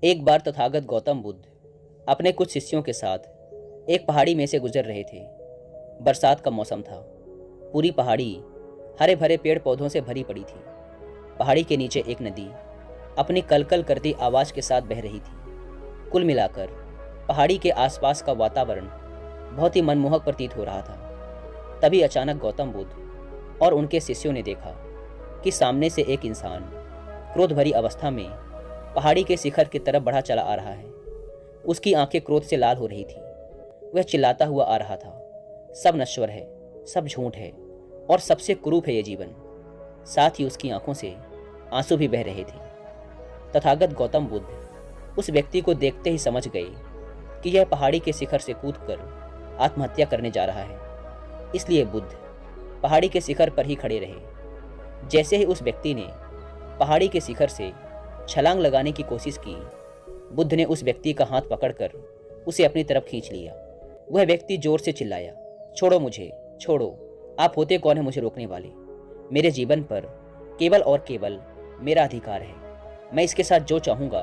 एक बार तथागत गौतम बुद्ध अपने कुछ शिष्यों के साथ एक पहाड़ी में से गुजर रहे थे। बरसात का मौसम था। पूरी पहाड़ी हरे भरे पेड़ पौधों से भरी पड़ी थी। पहाड़ी के नीचे एक नदी अपनी कलकल करती आवाज़ के साथ बह रही थी। कुल मिलाकर पहाड़ी के आसपास का वातावरण बहुत ही मनमोहक प्रतीत हो रहा था। तभी अचानक गौतम बुद्ध और उनके शिष्यों ने देखा कि सामने से एक इंसान क्रोध भरी अवस्था में पहाड़ी के शिखर की तरफ बढ़ा चला आ रहा है। उसकी आंखें क्रोध से लाल हो रही थी। वह चिल्लाता हुआ आ रहा था, सब नश्वर है, सब झूठ है और सबसे कुरूप है ये जीवन। साथ ही उसकी आंखों से आंसू भी बह रहे थे। तथागत गौतम बुद्ध उस व्यक्ति को देखते ही समझ गए कि यह पहाड़ी के शिखर से कूदकर आत्महत्या करने जा रहा है। इसलिए बुद्ध पहाड़ी के शिखर पर ही खड़े रहे। जैसे ही उस व्यक्ति ने पहाड़ी के शिखर से छलांग लगाने की कोशिश की, बुद्ध ने उस व्यक्ति का हाथ पकड़कर उसे अपनी तरफ खींच लिया। वह व्यक्ति जोर से चिल्लाया, छोड़ो मुझे, छोड़ो, आप होते कौन है मुझे रोकने वाले? मेरे जीवन पर केवल और केवल मेरा अधिकार है। मैं इसके साथ जो चाहूँगा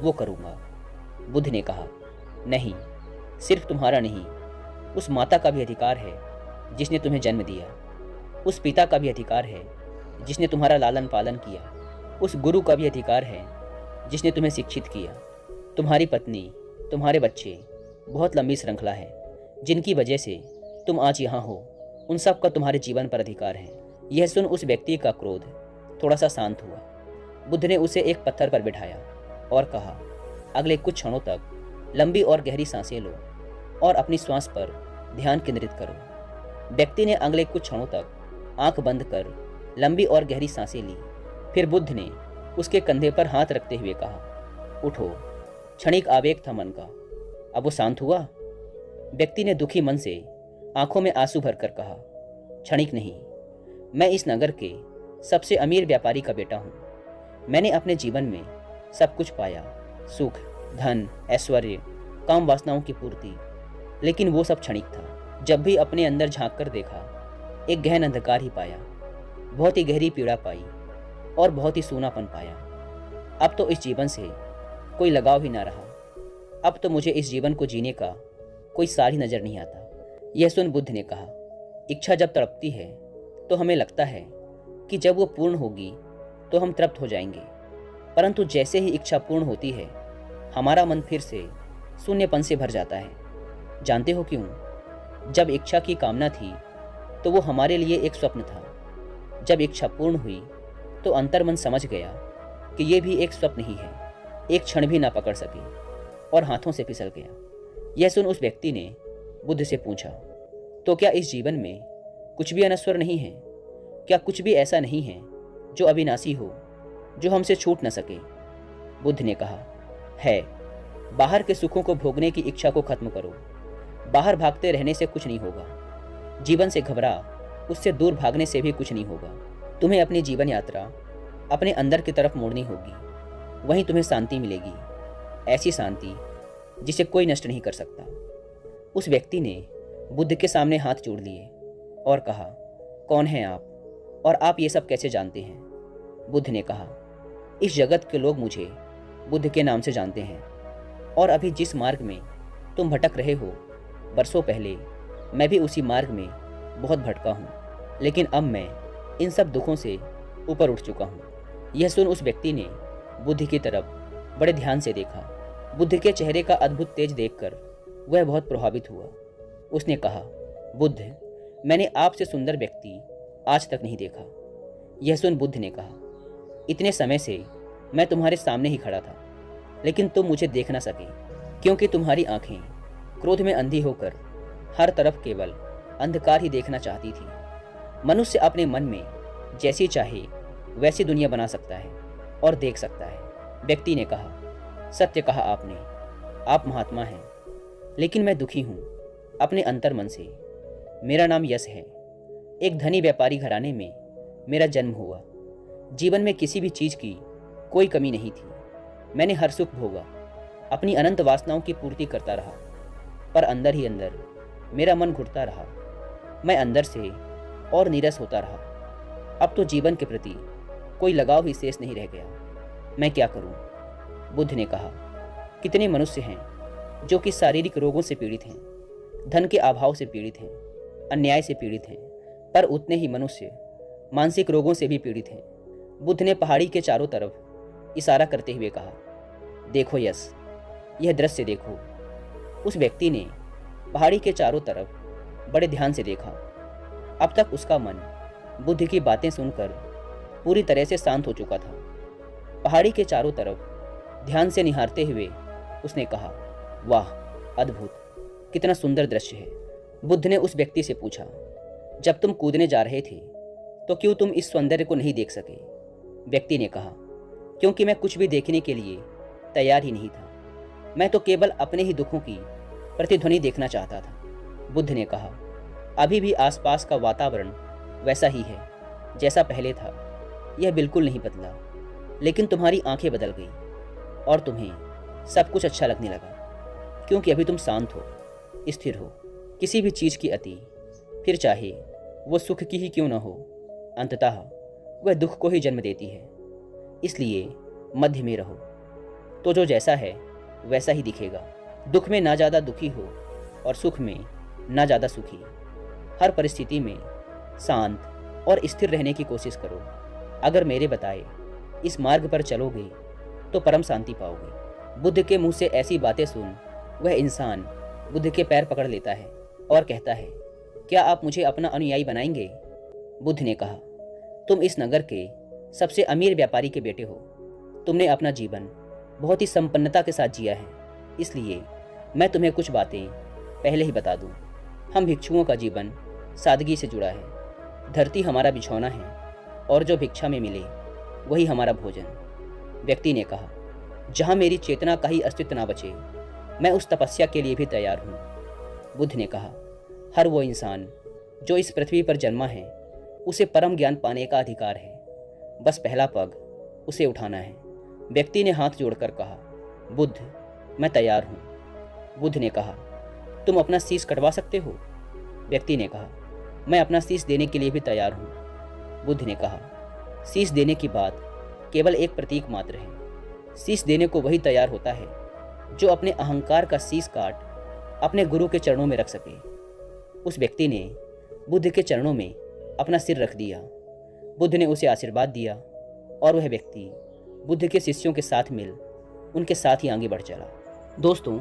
वो करूँगा। बुद्ध ने कहा, नहीं, सिर्फ तुम्हारा नहीं, उस माता का भी अधिकार है जिसने तुम्हें जन्म दिया। उस पिता का भी अधिकार है जिसने तुम्हारा लालन पालन किया। उस गुरु का भी अधिकार है जिसने तुम्हें शिक्षित किया। तुम्हारी पत्नी, तुम्हारे बच्चे, बहुत लंबी श्रृंखला है जिनकी वजह से तुम आज यहाँ हो। उन सब का तुम्हारे जीवन पर अधिकार है। यह सुन उस व्यक्ति का क्रोध थोड़ा सा शांत हुआ। बुद्ध ने उसे एक पत्थर पर बिठाया और कहा, अगले कुछ क्षणों तक लंबी और गहरी सांसें लो और अपनी श्वास पर ध्यान केंद्रित करो। व्यक्ति ने अगले कुछ क्षणों तक आंख बंद कर लंबी और गहरी सांसें ली। फिर बुद्ध ने उसके कंधे पर हाथ रखते हुए कहा, उठो। क्षणिक आवेग था मन का, अब वो शांत हुआ। व्यक्ति ने दुखी मन से आंखों में आंसू भरकर कहा, क्षणिक नहीं, मैं इस नगर के सबसे अमीर व्यापारी का बेटा हूँ। मैंने अपने जीवन में सब कुछ पाया, सुख, धन, ऐश्वर्य, काम वासनाओं की पूर्ति, लेकिन वो सब क्षणिक था। जब भी अपने अंदर झांक कर देखा, एक गहन अंधकार ही पाया, बहुत ही गहरी पीड़ा पाई और बहुत ही सूनापन पाया। अब तो इस जीवन से कोई लगाव ही ना रहा। अब तो मुझे इस जीवन को जीने का कोई सार ही नजर नहीं आता। यह सुन बुद्ध ने कहा, इच्छा जब तड़पती है तो हमें लगता है कि जब वो पूर्ण होगी तो हम तृप्त हो जाएंगे, परंतु जैसे ही इच्छा पूर्ण होती है हमारा मन फिर से शून्यपन से भर जाता है। जानते हो क्यों? जब इच्छा की कामना थी तो वो हमारे लिए एक स्वप्न था। जब इच्छा पूर्ण हुई तो अंतर्मन समझ गया कि ये भी एक स्वप्न ही है, एक क्षण भी ना पकड़ सके और हाथों से फिसल गया। यह सुन उस व्यक्ति ने बुद्ध से पूछा, तो क्या इस जीवन में कुछ भी अनश्वर नहीं है? क्या कुछ भी ऐसा नहीं है जो अविनाशी हो, जो हमसे छूट न सके? बुद्ध ने कहा, है। बाहर के सुखों को भोगने की इच्छा को खत्म करो। बाहर भागते रहने से कुछ नहीं होगा। जीवन से घबरा, उससे दूर भागने से भी कुछ नहीं होगा। तुम्हें अपनी जीवन यात्रा अपने अंदर की तरफ मोड़नी होगी, वहीं तुम्हें शांति मिलेगी, ऐसी शांति जिसे कोई नष्ट नहीं कर सकता। उस व्यक्ति ने बुद्ध के सामने हाथ जोड़ लिए और कहा, कौन हैं आप और आप ये सब कैसे जानते हैं? बुद्ध ने कहा, इस जगत के लोग मुझे बुद्ध के नाम से जानते हैं और अभी जिस मार्ग में तुम भटक रहे हो, बरसों पहले मैं भी उसी मार्ग में बहुत भटका हूँ, लेकिन अब मैं इन सब दुखों से ऊपर उठ चुका हूँ। यह सुन उस व्यक्ति ने बुद्ध की तरफ बड़े ध्यान से देखा। बुद्ध के चेहरे का अद्भुत तेज देखकर वह बहुत प्रभावित हुआ। उसने कहा, बुद्ध, मैंने आपसे सुंदर व्यक्ति आज तक नहीं देखा। यह सुन बुद्ध ने कहा, इतने समय से मैं तुम्हारे सामने ही खड़ा था, लेकिन तुम मुझे देख न सके क्योंकि तुम्हारी आंखें क्रोध में अंधी होकर हर तरफ केवल अंधकार ही देखना चाहती थी। मनुष्य अपने मन में जैसी चाहे वैसी दुनिया बना सकता है और देख सकता है। व्यक्ति ने कहा, सत्य कहा आपने, आप महात्मा हैं, लेकिन मैं दुखी हूँ अपने अंतर्मन से। मेरा नाम यश है। एक धनी व्यापारी घराने में मेरा जन्म हुआ। जीवन में किसी भी चीज़ की कोई कमी नहीं थी। मैंने हर सुख भोगा, अपनी अनंत वासनाओं की पूर्ति करता रहा, पर अंदर ही अंदर मेरा मन घुटता रहा। मैं अंदर से और नीरस होता रहा। अब तो जीवन के प्रति कोई लगाव ही शेष नहीं रह गया। मैं क्या करूं? बुद्ध ने कहा, कितने मनुष्य हैं जो कि शारीरिक रोगों से पीड़ित हैं, धन के अभाव से पीड़ित हैं, अन्याय से पीड़ित हैं, पर उतने ही मनुष्य मानसिक रोगों से भी पीड़ित हैं। बुद्ध ने पहाड़ी के चारों तरफ इशारा करते हुए कहा, देखो यश, यह दृश्य देखो। उस व्यक्ति ने पहाड़ी के चारों तरफ बड़े ध्यान से देखा। अब तक उसका मन बुद्ध की बातें सुनकर पूरी तरह से शांत हो चुका था। पहाड़ी के चारों तरफ ध्यान से निहारते हुए उसने कहा, वाह, अद्भुत, कितना सुंदर दृश्य है। बुद्ध ने उस व्यक्ति से पूछा, जब तुम कूदने जा रहे थे तो क्यों तुम इस सौंदर्य को नहीं देख सके? व्यक्ति ने कहा, क्योंकि मैं कुछ भी देखने के लिए तैयार ही नहीं था। मैं तो केवल अपने ही दुखों की प्रतिध्वनि देखना चाहता था। बुद्ध ने कहा, अभी भी आसपास का वातावरण वैसा ही है जैसा पहले था। यह बिल्कुल नहीं बदला, लेकिन तुम्हारी आंखें बदल गई और तुम्हें सब कुछ अच्छा लगने लगा, क्योंकि अभी तुम शांत हो, स्थिर हो। किसी भी चीज़ की अति, फिर चाहे वो सुख की ही क्यों न हो, अंततः वह दुख को ही जन्म देती है। इसलिए मध्य में रहो, तो जो जैसा है वैसा ही दिखेगा। दुख में ना ज़्यादा दुखी हो और सुख में ना ज़्यादा सुखी। हर परिस्थिति में शांत और स्थिर रहने की कोशिश करो। अगर मेरे बताए इस मार्ग पर चलोगे तो परम शांति पाओगे। बुद्ध के मुंह से ऐसी बातें सुन वह इंसान बुद्ध के पैर पकड़ लेता है और कहता है, क्या आप मुझे अपना अनुयायी बनाएंगे? बुद्ध ने कहा, तुम इस नगर के सबसे अमीर व्यापारी के बेटे हो। तुमने अपना जीवन बहुत ही संपन्नता के साथ जिया है, इसलिए मैं तुम्हें कुछ बातें पहले ही बता दूं। हम भिक्षुओं का जीवन सादगी से जुड़ा है। धरती हमारा बिछौना है और जो भिक्षा में मिले वही हमारा भोजन। व्यक्ति ने कहा, जहाँ मेरी चेतना का ही अस्तित्व ना बचे, मैं उस तपस्या के लिए भी तैयार हूँ। बुद्ध ने कहा, हर वो इंसान जो इस पृथ्वी पर जन्मा है उसे परम ज्ञान पाने का अधिकार है। बस पहला पग उसे उठाना है। व्यक्ति ने हाथ जोड़कर कहा, बुद्ध, मैं तैयार हूँ। बुद्ध ने कहा, तुम अपना शीश कटवा सकते हो? व्यक्ति ने कहा, मैं अपना शीश देने के लिए भी तैयार हूँ। बुद्ध ने कहा, शीश देने की बात केवल एक प्रतीक मात्र है। शीश देने को वही तैयार होता है जो अपने अहंकार का शीश काट अपने गुरु के चरणों में रख सके। उस व्यक्ति ने बुद्ध के चरणों में अपना सिर रख दिया। बुद्ध ने उसे आशीर्वाद दिया और वह व्यक्ति बुद्ध के शिष्यों के साथ मिल उनके साथ ही आगे बढ़ चला। दोस्तों,